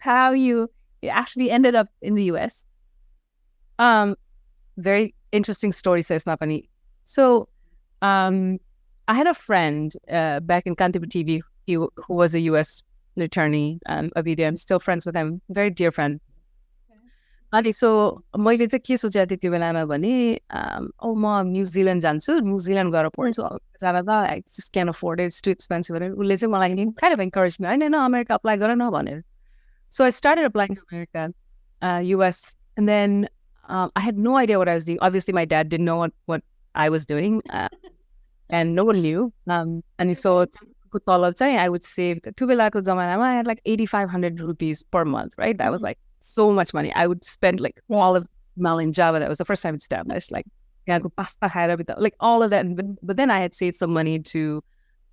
how you actually ended up in the US. Very interesting story, says Mapani. So, I had a friend back in Kantipur TV who was a US attorney, Abhidya. I'm still friends with him, very dear friend. अनि सो मैले चाहिँ के सोचेको थिएँ त्यो बेलामा भने म न्युजिल्यान्ड जान्छु, न्युजिल्यान्ड गएर पढ्छु, जाँदा त I just can afford it's to expensive भनेर उसले चाहिँ मलाई काइन्ड अफ इन्करेज मी, होइन अमेरिका अप्लाई गर न भनेर. So I started applying to America, US, and then I had no idea what I was doing. Obviously, my dad didn't know what I was doing, and no one knew. And so I would save the Tubilako Zamanama, I had like 8,500 rupees per month, right? That was like so much money. I would spend like all of Mal in Java. That was the first time it's established. Like, like all of that. But then I had saved some money to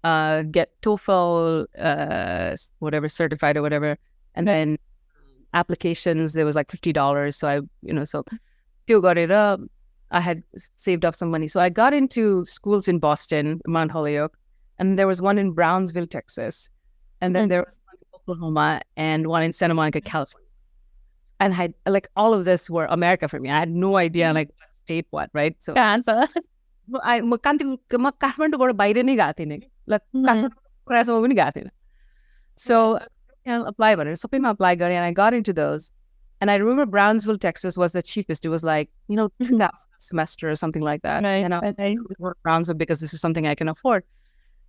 get TOEFL, whatever, certified or whatever. And then applications, there was like $50. So so still got it up. I had saved up some money. So I got into schools in Boston, Mount Holyoke, and there was one in Brownsville, Texas. And then there was one in Oklahoma and one in Santa Monica, California. And I like all of this were America for me. I had no idea like what state what, right? So I So apply and I got into those. And I remember Brownsville, Texas was the cheapest. It was like, $2,000 a semester or something like that. Right. And I worked Brownsville because this is something I can afford.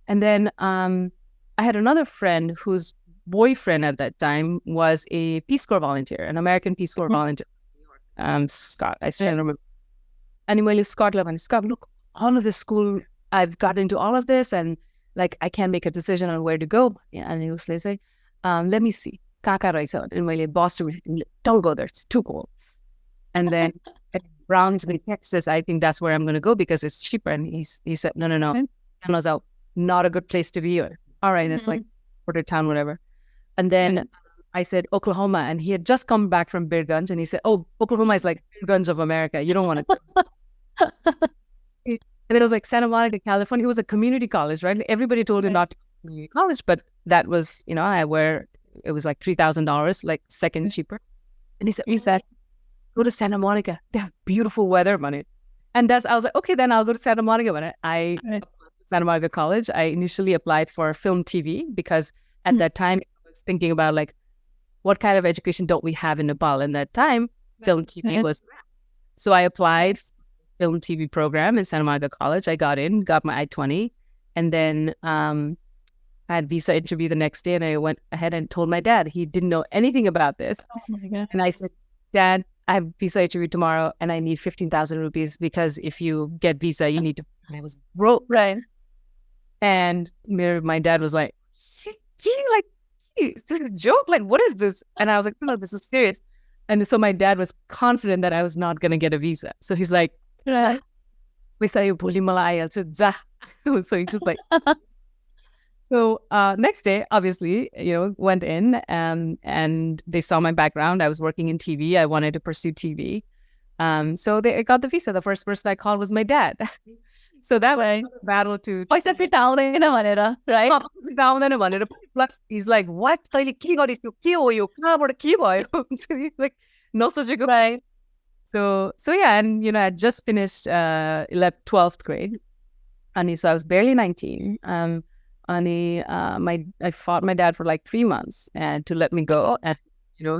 And then I had another friend whose boyfriend at that time was a Peace Corps volunteer, an American Peace Corps volunteer. Scott, I still remember. And Scott, look, all of this school, I've got into all of this and like I can't make a decision on where to go. And he was like, let me see. And Boston, don't go there. It's too cold. And then at Brownsville, Texas, I think that's where I'm going to go because it's cheaper. And he said, no. And I was out, not a good place to be. All right, it's like border town, whatever. And then I said, Oklahoma. And he had just come back from Bear Guns. And he said, oh, Oklahoma is like Bear Guns of America. You don't want to go. And then it was like Santa Monica, California. It was a community college, right? Everybody told him not to go to community college. But that was, where it was like $3,000, like second cheaper. And he said, go to Santa Monica. They have beautiful weather, money. And I was like, okay, then I'll go to Santa Monica. When I applied to Santa Monica College, I initially applied for film TV because at that time I was thinking about like, what kind of education don't we have in Nepal? And that time, film TV was. So I applied for the film TV program in Santa Monica College. I got in, got my I-20. And then I had visa interview the next day and I went ahead and told my dad. He didn't know anything about this. Oh my God. And I said, Dad, I have visa interview tomorrow and I need 15,000 rupees because if you get visa, you need to. And I was broke. Right. And my dad was like, this is a joke. Like, what is this? And I was like, no, this is serious. And so my dad was confident that I was not going to get a visa. So he's like, so he's just like, so next day, obviously, went in and they saw my background. I was working in TV. I wanted to pursue TV. So I got the visa. The first person I called was my dad. So that way, battle to... right? Plus, he's like, what? So he's like, no such a good... Right. So yeah, and, I just finished 12th grade. And so I was barely 19. And I fought my dad for like 3 months and to let me go. And,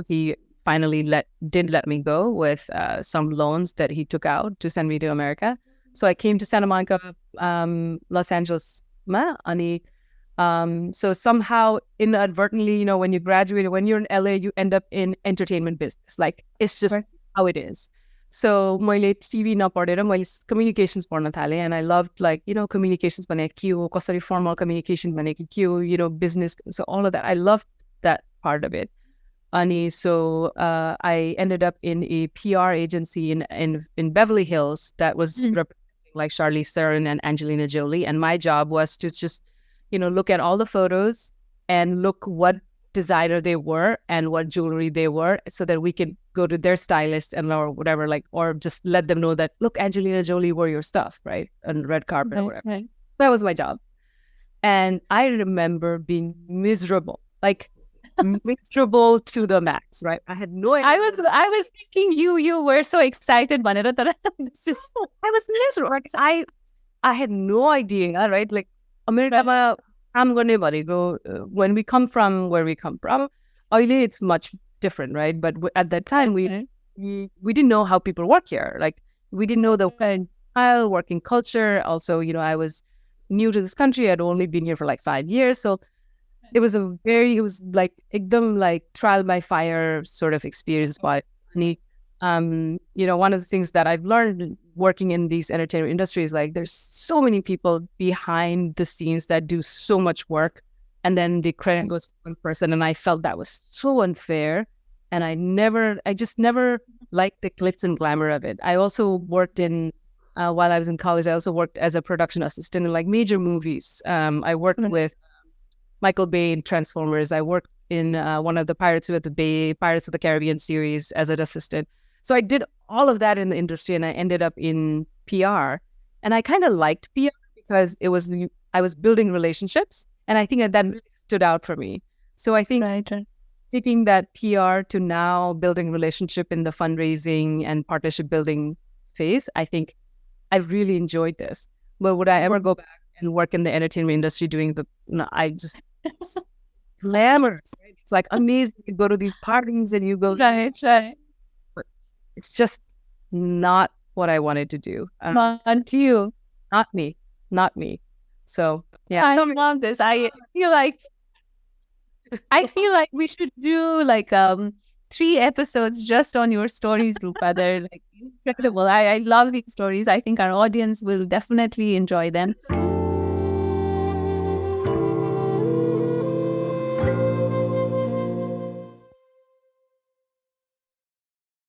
he finally did let me go with some loans that he took out to send me to America. So I came to Santa Monica, Los Angeles. So somehow inadvertently, when you graduate, when you're in LA, you end up in entertainment business. Like, it's just how it is. So मैले TV नपढेर मैले communications पढ्न थालेँ and I loved like, communications भनेको के हो, कसरी formal communication भनेको के हो, business. So all of that, I loved that part of it. And so I ended up in a PR agency in Beverly Hills that was representing like Charlize Theron and Angelina Jolie. And my job was to just, look at all the photos and look what designer they were and what jewelry they were so that we could go to their stylist and or whatever, like, or just let them know that, look, Angelina Jolie wore your stuff, right? On red carpet or whatever. Right. That was my job. And I remember being miserable. Like, miserable to the max, right? I had no idea. I was thinking you were so excited, Vanessa. This is I was miserable. Like, I had no idea, right? Like, America, I'm going to go when we come from where we come from. Oily, it's much different, right? But at that time, we didn't know how people work here. Like, we didn't know the style, working culture. Also, I was new to this country. I'd only been here for like 5 years, so it was like ekdam like trial by fire sort of experience. By one of the things that I've learned working in these entertainment industries, like there's so many people behind the scenes that do so much work, and then the credit goes to one person, and I felt that was so unfair, and I just never liked the glitz and glamour of it. I also worked in while I was in college, I also worked as a production assistant in like major movies. I worked with Michael Bay in Transformers. I worked in one of the Pirates of the Caribbean series as an assistant. So I did all of that in the industry, and I ended up in PR. And I kind of liked PR because I was building relationships, and I think that really stood out for me. So I think taking that PR to now building relationship in the fundraising and partnership building phase, I think I really enjoyed this. But would I ever go back and work in the entertainment industry doing it's just glamorous, right? It's like amazing. You go to these parties and you go, right. But it's just not what I wanted to do. Not you. Not me. So yeah. I love this. I feel like we should do like 3 episodes just on your stories, Rupa. They're like incredible. I love these stories. I think our audience will definitely enjoy them.